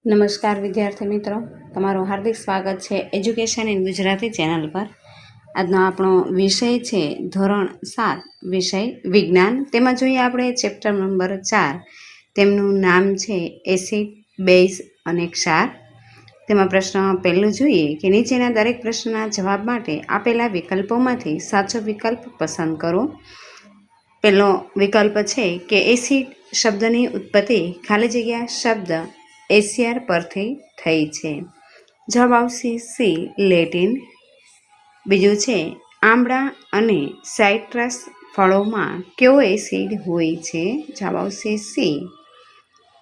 નમસ્કાર વિદ્યાર્થી મિત્રો, તમારું હાર્દિક સ્વાગત છે એજ્યુકેશન ઇન ગુજરાતી ચેનલ પર। આજનો આપણો વિષય છે ધોરણ 7 વિષય વિજ્ઞાન। તેમાં જોઈએ આપણે ચેપ્ટર નંબર 4, તેમનું નામ છે એસિડ, બેઝ અને ક્ષાર। તેમાં પ્રશ્ન પહેલું જોઈએ કે નીચેના દરેક પ્રશ્નના જવાબ માટે આપેલા વિકલ્પોમાંથી સાચો વિકલ્પ પસંદ કરો। પહેલો વિકલ્પ છે કે એસિડ શબ્દની ઉત્પત્તિ ખાલી જગ્યા શબ્દ એશિયર પરથી થઈ છે। જવાબ આવશે સી, લેટિન। બીજું છે આંબળા અને સાઇટ્રસ ફળોમાં કેવો એસિડ હોય છે? જવાબ આવશે સી,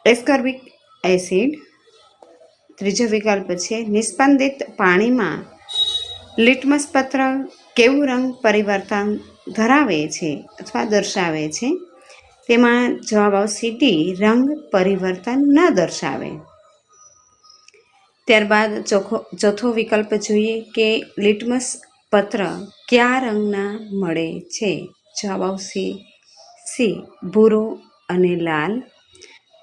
એસ્કોર્બિક એસિડ। ત્રીજો વિકલ્પ છે નિસ્પંદિત પાણીમાં લિટમસ પત્ર કેવું રંગ પરિવર્તન ધરાવે છે અથવા દર્શાવે છે? તેમાં જવાબ આવશે ડી, રંગ પરિવર્તન ન દર્શાવે। ત્યારબાદ ચોથો વિકલ્પ જોઈએ કે લિટમસ પત્ર કયા રંગના મળે છે? જવાબ આવશે સી, ભૂરો અને લાલ।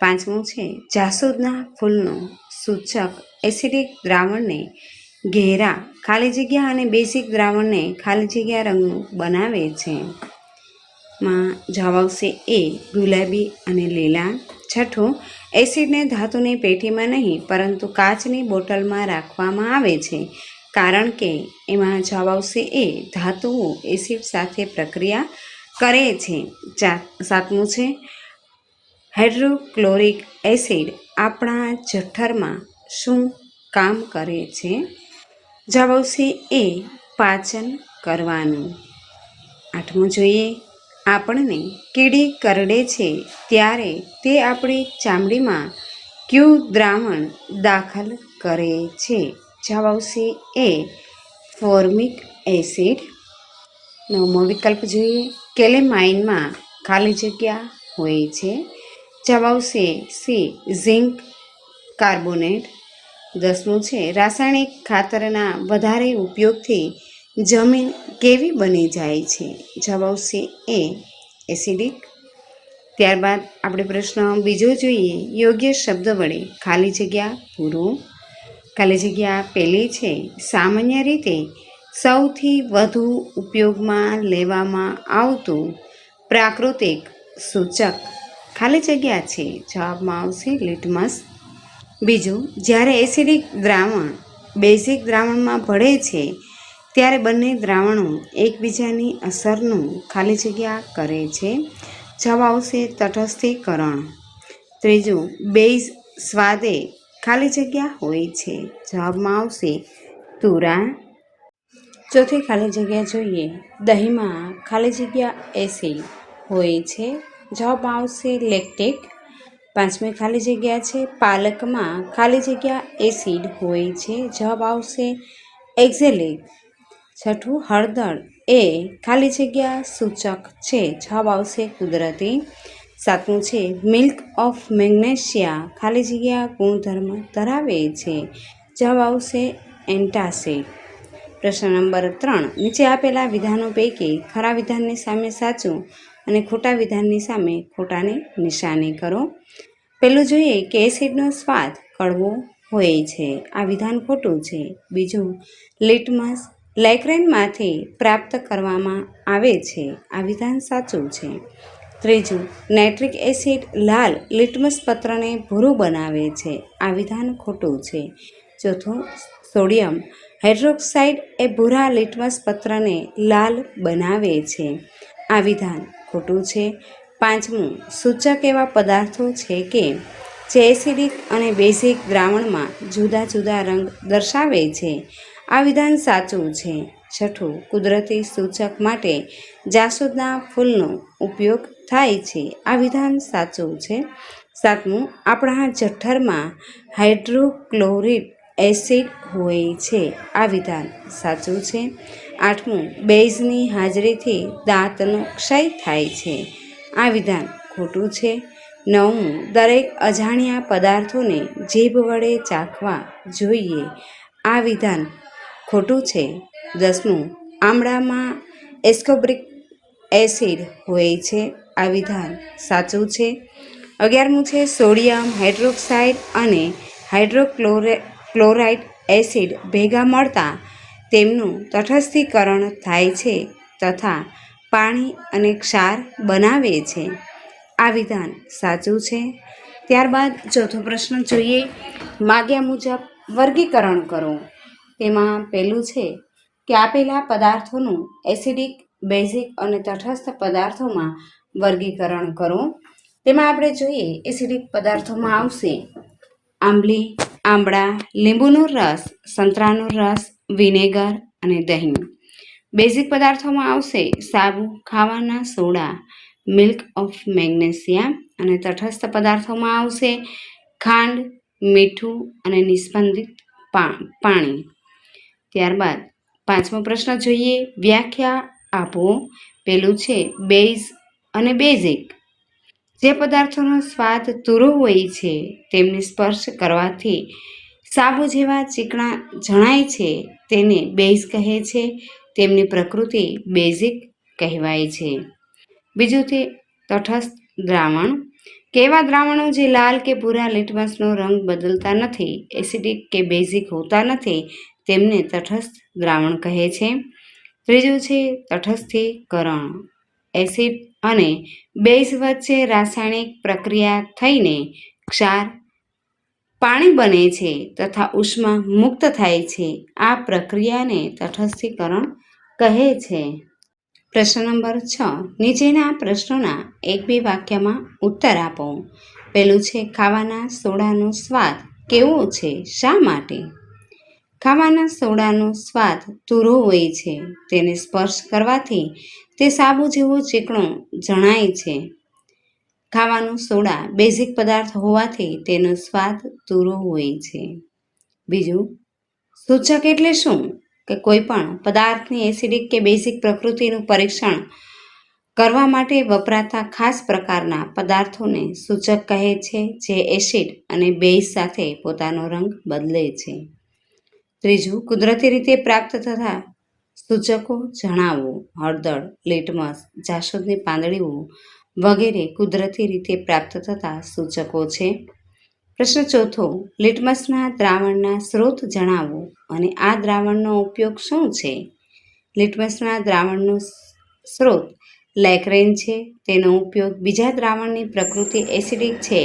પાંચમું છે જાસૂદના ફૂલનું સૂચક એસિડિક દ્રાવણને ઘેરા ખાલી જગ્યા અને બેઝિક દ્રાવણને ખાલી જગ્યા રંગનું બનાવે છે। માં જવાબ આવશે એ, ગુલાબી અને લીલા। છઠ્ઠું, એસિડને ધાતુની પેટીમાં નહીં પરંતુ કાચની બોટલમાં રાખવામાં આવે છે કારણ કે એમાં જવાબ આવશે એ, ધાતુઓ એસિડ સાથે પ્રક્રિયા કરે છે। સાતમું છે હાઇડ્રોક્લોરિક એસિડ આપણા જઠરમાં શું કામ કરે છે? જવાબ આવશે એ, પાચન કરવાનું। આઠમું જોઈએ આપણને કીડી કરડે છે ત્યારે તે આપણી ચામડીમાં કયું દ્રાવણ દાખલ કરે છે? જવાબ આવશે એ, ફોર્મિક એસિડ। નવમો વિકલ્પ જોઈએ કેલેમાઇનમાં ખાલી જગ્યા હોય છે? જવાબ આવશે સી, ઝિંક કાર્બોનેટ। દસમું છે રાસાયણિક ખાતરના વધારે ઉપયોગથી જમીન કેવી બની જાય છે? જવાબ આવશે એ, એસિડિક। ત્યારબાદ આપણે પ્રશ્ન બીજો જોઈએ યોગ્ય શબ્દ વડે ખાલી જગ્યા પૂરો। ખાલી જગ્યા પહેલી છે સામાન્ય રીતે સૌથી વધુ ઉપયોગમાં લેવામાં આવતું પ્રાકૃતિક સૂચક ખાલી જગ્યા છે? જવાબમાં આવશે લિટમસ। બીજું, જ્યારે એસિડિક દ્રાવણ બેઝિક દ્રાવણમાં ભળે છે ત્યારે બંને દ્રાવણો એકબીજાની અસરનું ખાલી જગ્યા કરે છે? જવાબ આવશે તટસ્થીકરણ। ત્રીજું, બેઝ સ્વાદે ખાલી જગ્યા હોય છે? જવાબમાં આવશે તુરા। ચોથી ખાલી જગ્યા જોઈએ દહીંમાં ખાલી જગ્યા એસિડ હોય છે? જવાબમાં આવશે લેક્ટિક। પાંચમી ખાલી જગ્યા છે પાલકમાં ખાલી જગ્યા એસિડ હોય છે? જવાબ આવશે એક્ઝેલિક। છઠ્ઠું, હળદર એ ખાલી જગ્યા સૂચક છે? જવાબ આવશે કુદરતી। સાતમું છે મિલ્ક ઓફ મેગ્નેશિયા ખાલી જગ્યા ગુણધર્મ ધરાવે છે? જવાબ આવશે એન્ટાસિડ। પ્રશ્ન નંબર 3, નીચે આપેલા વિધાનો પૈકી ખરા વિધાનની સામે સાચું અને ખોટા વિધાનની સામે ખોટાની નિશાની કરો। પહેલું જોઈએ કે એસિડનો સ્વાદ કડવો હોય છે, આ વિધાન ખોટું છે। બીજું, લિટમસ લાઇક્રેનમાંથી પ્રાપ્ત કરવામાં આવે છે, આ વિધાન સાચું છે। ત્રીજું, નાઇટ્રિક એસિડ લાલ લિટમસ પત્રને ભૂરું બનાવે છે, આ વિધાન ખોટું છે। ચોથું, સોડિયમ હાઇડ્રોક્સાઇડ એ ભૂરા લિટમસ પત્રને લાલ બનાવે છે, આ વિધાન ખોટું છે। પાંચમું, સૂચક એવા પદાર્થો છે કે જે એસિડિક અને બેઝિક દ્રાવણમાં જુદા જુદા રંગ દર્શાવે છે, આ વિધાન સાચું છે। છઠ્ઠું, કુદરતી સૂચક માટે જાસૂદના ફૂલનો ઉપયોગ થાય છે, આ વિધાન સાચું છે। સાતમું, આપણા જઠરમાં હાઇડ્રોક્લોરિક એસિડ હોય છે, આ વિધાન સાચું છે। આઠમું, બેઝની હાજરીથી દાંતનો ક્ષય થાય છે, આ વિધાન ખોટું છે। નવમું, દરેક અજાણ્યા પદાર્થોને જીભ વડે ચાખવા જોઈએ, આ વિધાન ખોટું છે। દસમું, આમળામાં એસ્કોર્બિક એસિડ હોય છે, આ વિધાન સાચું છે। 11મું છે સોડિયમ હાઇડ્રોક્સાઇડ અને હાઇડ્રોક્લોરાઇડ એસિડ ભેગા મળતા તેમનું તટસ્થીકરણ થાય છે તથા પાણી અને ક્ષાર બનાવે છે. આ વિધાન સાચું છે. ત્યારબાદ ચોથો પ્રશ્ન જોઈએ. માગ્યા મુજબ વર્ગીકરણ કરો. તેમાં પહેલું છે કે આપેલા પદાર્થોનું એસિડિક, બેઝિક અને તટસ્થ પદાર્થોમાં વર્ગીકરણ કરો. તેમાં આપણે જોઈએ એસિડિક પદાર્થોમાં આવશે આંબલી, આંબળા, લીંબુનો રસ, સંતરાનો રસ, વિનેગર અને દહીં. બેઝિક પદાર્થોમાં આવશે સાબુ, ખાવાના સોડા, મિલ્ક ઓફ મેગ્નેશિયા. અને તટસ્થ પદાર્થોમાં આવશે ખાંડ, મીઠું અને નિસ્પંદિત પાણી. ત્યારબાદ પાંચમો પ્રશ્ન જોઈએ. વ્યાખ્યા આપો. પેલું છે બેઝ અને બેઝિક. જે પદાર્થોનો સ્વાદ તુરો હોય છે તેમને સ્પર્શ કરવાથી સાબુ જેવા ચીકણા જણાય છે તેને બેઝ કહે છે. તેમની પ્રકૃતિ બેઝિક કહેવાય છે. બીજું છે તટસ્થ દ્રાવણ. કેવા દ્રાવણો જે લાલ કે ભૂરા લિટમસનો રંગ બદલતા નથી, એસિડિક કે બેઝિક હોતા નથી, તેમને તટસ્થ દ્રાવણ કહે છે. ત્રીજું છે તટસ્થીકરણ. એસિડ અને બેઝ વચ્ચે રાસાયણિક પ્રક્રિયા થઈને ક્ષાર પાણી બને છે તથા ઉષ્મા મુક્ત થાય છે. આ પ્રક્રિયાને તટસ્થીકરણ કહે છે. પ્રશ્ન નંબર 6. નીચેના પ્રશ્નોના 1-2 વાક્યમાં ઉત્તર આપો. પેલું છે ખાવાના સોડાનો સ્વાદ કેવો છે, શા માટે? ખાવાના સોડાનો સ્વાદ તુરો હોય છે. તેને સ્પર્શ કરવાથી તે સાબુ જેવો ચીકણો જણાય છે. ખાવાનું સોડા બેઝિક પદાર્થ હોવાથી તેનો સ્વાદ તુરો હોય છે. બીજું, સૂચક એટલે શું? કે કોઈ પણ પદાર્થની એસિડિક કે બેઝિક પ્રકૃતિનું પરીક્ષણ કરવા માટે વપરાતા ખાસ પ્રકારના પદાર્થોને સૂચક કહે છે, જે એસિડ અને બેઝ સાથે પોતાનો રંગ બદલે છે. ત્રીજું, કુદરતી રીતે પ્રાપ્ત થતા સૂચકો જણાવો. હળદર, લિટમસ, જાસૂદની પાંદડીઓ વગેરે કુદરતી રીતે પ્રાપ્ત થતા સૂચકો છે. પ્રશ્ન ચોથો. લિટમસના દ્રાવણના સ્ત્રોત જણાવો અને આ દ્રાવણનો ઉપયોગ શું છે? લિટમસના દ્રાવણનો સ્ત્રોત લેક્રેન છે. તેનો ઉપયોગ બીજા દ્રાવણની પ્રકૃતિ એસિડિક છે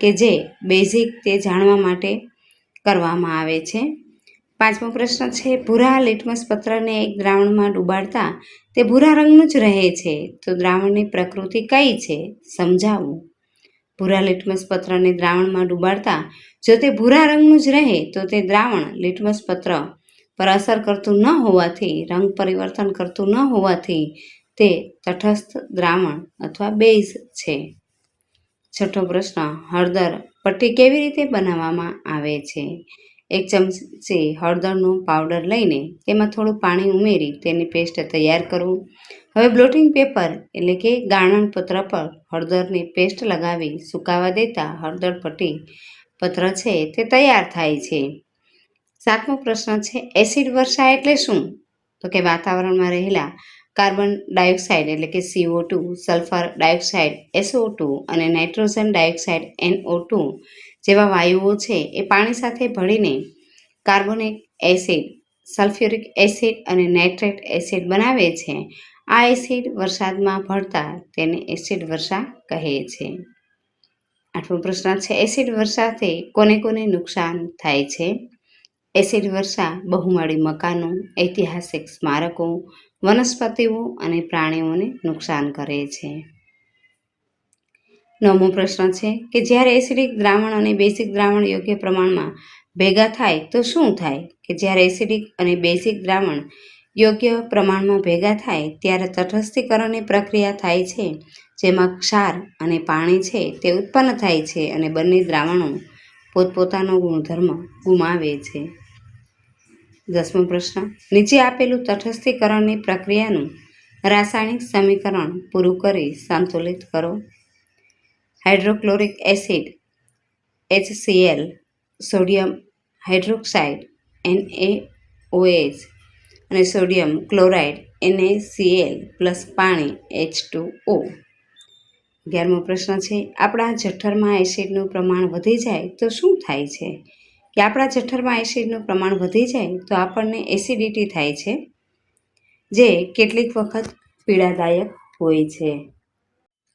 કે જે બેઝિક તે જાણવા માટે કરવામાં આવે છે. પાંચમો પ્રશ્ન છે ભૂરા લિટમસ પત્રને એક દ્રાવણમાં ડુબાડતા તે ભૂરા રંગનું જ રહે છે, તો દ્રાવણની પ્રકૃતિ કઈ છે? સમજાવો. ભૂરા લિટમસ પત્રને દ્રાવણમાં ડુબાડતા જો તે ભૂરા રંગનું જ રહે તો તે દ્રાવણ લિટમસ પત્ર પર અસર કરતું ન હોવાથી, રંગ પરિવર્તન કરતું ન હોવાથી તે તટસ્થ દ્રાવણ અથવા બેઝ છે. છઠ્ઠો પ્રશ્ન. હળદર પટ્ટી કેવી રીતે બનાવવામાં આવે છે? 1 ચમચી હળદરનો પાવડર લઈને તેમાં થોડું પાણી ઉમેરી તેની પેસ્ટ તૈયાર કરવું. હવે બ્લોટિંગ પેપર એટલે કે ગાળણપત્ર પર હળદરની પેસ્ટ લગાવી સુકાવા દેતા હળદર પટ્ટી પત્ર છે તે તૈયાર થાય છે. સાતમો પ્રશ્ન છે એસિડ વર્ષા એટલે શું? તો કે વાતાવરણમાં રહેલા કાર્બન ડાયોક્સાઇડ એટલે કે CO2, સલ્ફર ડાયોક્સાઇડ SO2 અને નાઇટ્રોજન ડાયોક્સાઇડ NO2 જેવા વાયુઓ છે એ પાણી સાથે ભળીને કાર્બોનિક એસિડ, સલ્ફ્યુરિક એસિડ અને નાઇટ્રેટ એસિડ બનાવે છે. આ એસિડ વરસાદમાં ભળતા તેને એસિડ વર્ષા કહે છે. આઠમો પ્રશ્ન છે એસિડ વર્ષાથી કોને કોને નુકસાન થાય છે? એસિડ વર્ષા બહુમાળી મકાનો, ઐતિહાસિક સ્મારકો, વનસ્પતિઓ અને પ્રાણીઓને નુકસાન કરે છે. નવમો પ્રશ્ન છે કે જ્યારે એસિડિક દ્રાવણ અને બેઝિક દ્રાવણ યોગ્ય પ્રમાણમાં ભેગા થાય તો શું થાય? કે જ્યારે એસિડિક અને બેઝિક દ્રાવણ યોગ્ય પ્રમાણમાં ભેગા થાય ત્યારે તટસ્થીકરણની પ્રક્રિયા થાય છે, જેમાં ક્ષાર અને પાણી છે તે ઉત્પન્ન થાય છે અને બંને દ્રાવણો પોતપોતાનો ગુણધર્મ ગુમાવે છે. 10મો પ્રશ્ન. નીચે આપેલું તટસ્થીકરણની પ્રક્રિયાનું રાસાયણિક સમીકરણ પૂરું કરી સંતુલિત કરો. Hydrochloric acid HCl, sodium hydroxide NaOH અને સોડિયમ ક્લોરાઇડ NaCl પ્લસ પાણી H2O. 11મો પ્રશ્ન છે આપણા જઠરમાં એસિડનું પ્રમાણ વધી જાય તો શું થાય છે? કે આપણા જઠરમાં એસિડનું પ્રમાણ વધી જાય તો આપણને એસિડિટી થાય છે, જે કેટલીક વખત પીડાદાયક હોય છે.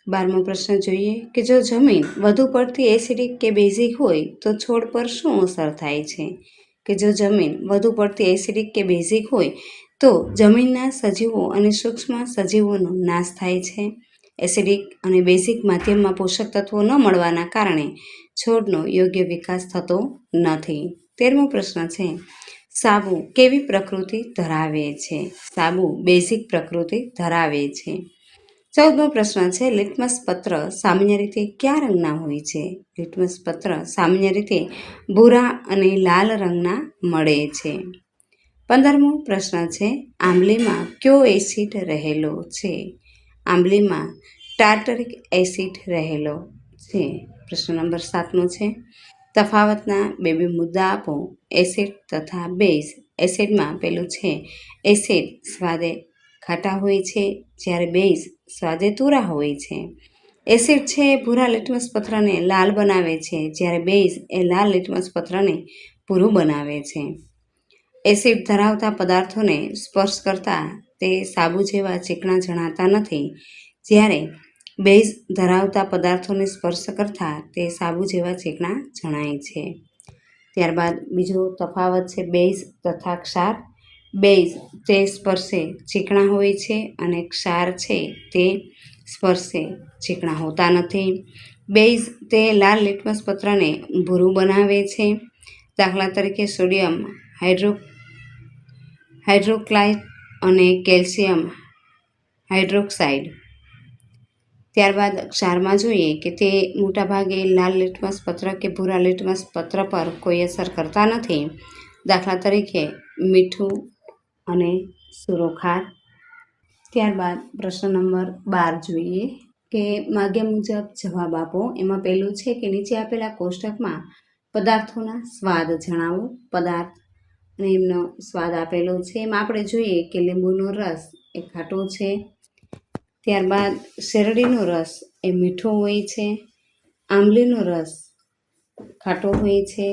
12મો પ્રશ્ન જોઈએ કે જો જમીન વધુ પડતી એસિડિક કે બેઝિક હોય તો છોડ પર શું અસર થાય છે? કે જો જમીન વધુ પડતી એસિડિક કે બેઝિક હોય તો જમીનના સજીવો અને સૂક્ષ્મ સજીવોનો નાશ થાય છે. એસિડિક અને બેઝિક માધ્યમમાં પોષક તત્વો ન મળવાના કારણે છોડનો યોગ્ય વિકાસ થતો નથી. 13મો પ્રશ્ન છે સાબુ કેવી પ્રકૃતિ ધરાવે છે? સાબુ બેઝિક પ્રકૃતિ ધરાવે છે. 14મો પ્રશ્ન છે લિટમસ પત્ર સામાન્ય રીતે કયા રંગના હોય છે? લિટમસ પત્ર સામાન્ય રીતે ભૂરા અને લાલ રંગના મળે છે. 15મો પ્રશ્ન છે આંબલીમાં કયો એસિડ રહેલો છે? આંબલીમાં ટાર્ટરિક એસિડ રહેલો છે. પ્રશ્ન નંબર 7મો છે તફાવતના બે મુદ્દા આપો. એસિડ તથા બેઝ. એસિડમાં પેલું છે એસિડ સ્વાદે ખાટા હોય છે, જ્યારે બેઝ સ્વાદે તુરા હોય છે. એસિડ છે એ ભૂરા લિટમસ પત્રને લાલ બનાવે છે, જ્યારે બેઝ એ લાલ લિટમસ પત્રને ભૂરું બનાવે છે. એસિડ ધરાવતા પદાર્થોને સ્પર્શ કરતા તે સાબુ જેવા ચીકણા જણાતા નથી, જ્યારે બેઝ ધરાવતા પદાર્થોને સ્પર્શ કરતા તે સાબુ જેવા ચીકણા જણાય છે. ત્યારબાદ બીજો તફાવત છે બેઝ તથા ક્ષાર. બેઝ તે સ્પર્શે ચીકણા હોય છે અને ક્ષાર છે તે સ્પર્શે ચીકણા હોતા નથી. બેઝ તે લાલ લિટમસ પત્રને ભૂરું બનાવે છે. દાખલા તરીકે સોડિયમ હાઇડ્રોક્લાઇડ અને કેલ્શિયમ હાઇડ્રોક્સાઇડ. ત્યારબાદ ક્ષારમાં જોઈએ કે તે મોટાભાગે લાલ લિટમસ પત્ર કે ભૂરા લિટમસ પત્ર પર કોઈ અસર કરતા નથી. દાખલા તરીકે મીઠું અને સુરોખાર. ત્યારબાદ પ્રશ્ન નંબર 12 જોઈએ કે માગ્યા મુજબ જવાબ આપો. એમાં પહેલું છે કે નીચે આપેલા કોષ્ટકમાં પદાર્થોના સ્વાદ જણાવો. પદાર્થ અને એમનો સ્વાદ આપેલો છે. એમાં આપણે જોઈએ કે લીંબુનો રસ એ ખાટો છે. ત્યારબાદ શેરડીનો રસ એ મીઠો હોય છે. આંબલીનો રસ ખાટો હોય છે.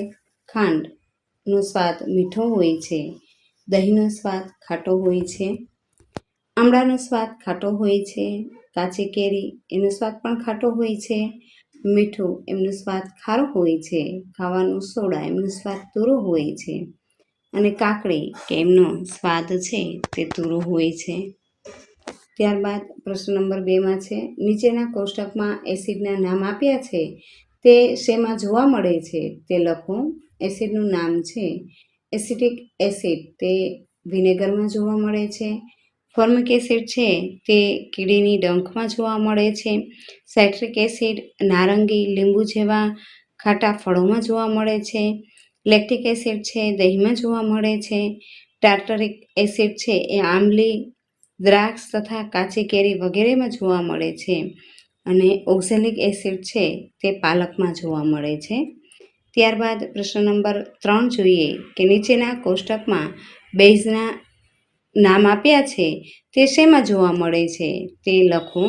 ખાંડનો સ્વાદ મીઠો હોય છે. દહીંનો સ્વાદ ખાટો હોય છે. આમળાનો સ્વાદ ખાટો હોય છે. કાચી કેરી એનો સ્વાદ પણ ખાટો હોય છે. મીઠું એમનો સ્વાદ ખારો હોય છે. ખાવાનું સોડા એમનો સ્વાદ તુરો હોય છે. અને કાકડી કે એમનો સ્વાદ છે તે તુરો હોય છે. ત્યારબાદ પ્રશ્ન નંબર 2માં છે નીચેના કોષ્ટકમાં એસિડના નામ આપ્યા છે તે શેમાં જોવા મળે છે તે લખો. એસિડનું નામ છે એસિટિક એસિડ તે વિનેગરમાં જોવા મળે છે. ફોર્મિક એસિડ છે તે કીડીની ડંખમાં જોવા મળે છે. સાઇટ્રિક એસિડ નારંગી લીંબુ જેવા ખાટા ફળોમાં જોવા મળે છે. લેક્ટિક એસિડ છે દહીંમાં જોવા મળે છે. ટાર્ટરિક એસિડ છે એ આંબલી દ્રાક્ષ તથા કાચી કેરી વગેરેમાં જોવા મળે છે. અને ઓક્ઝેલિક એસિડ છે તે પાલકમાં જોવા મળે છે. ત્યારબાદ પ્રશ્ન નંબર 3 જોઈએ કે નીચેના કોષ્ટકમાં બેઝના નામ આપ્યા છે તે શેમાં જોવા મળે છે તે લખો.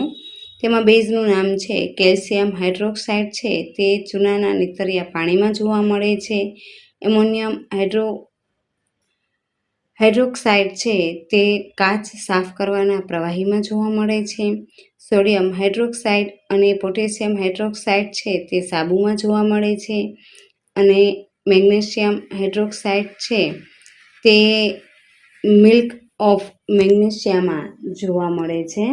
તેમાં બેઝનું નામ છે કેલ્શિયમ હાઇડ્રોક્સાઇડ છે તે ચૂનાના નીતરિયા પાણીમાં જોવા મળે છે. એમોનિયમ હાઇડ્રોક્સાઇડ છે તે કાચ સાફ કરવાના પ્રવાહીમાં જોવા મળે છે. સોડિયમ હાઇડ્રોક્સાઇડ અને પોટેશિયમ હાઇડ્રોક્સાઇડ છે તે સાબુમાં જોવા મળે છે. અને મેગ્નેશિયમ હાઇડ્રોક્સાઇડ છે તે મિલ્ક ઓફ મેગ્નેશિયામાં જોવા મળે છે.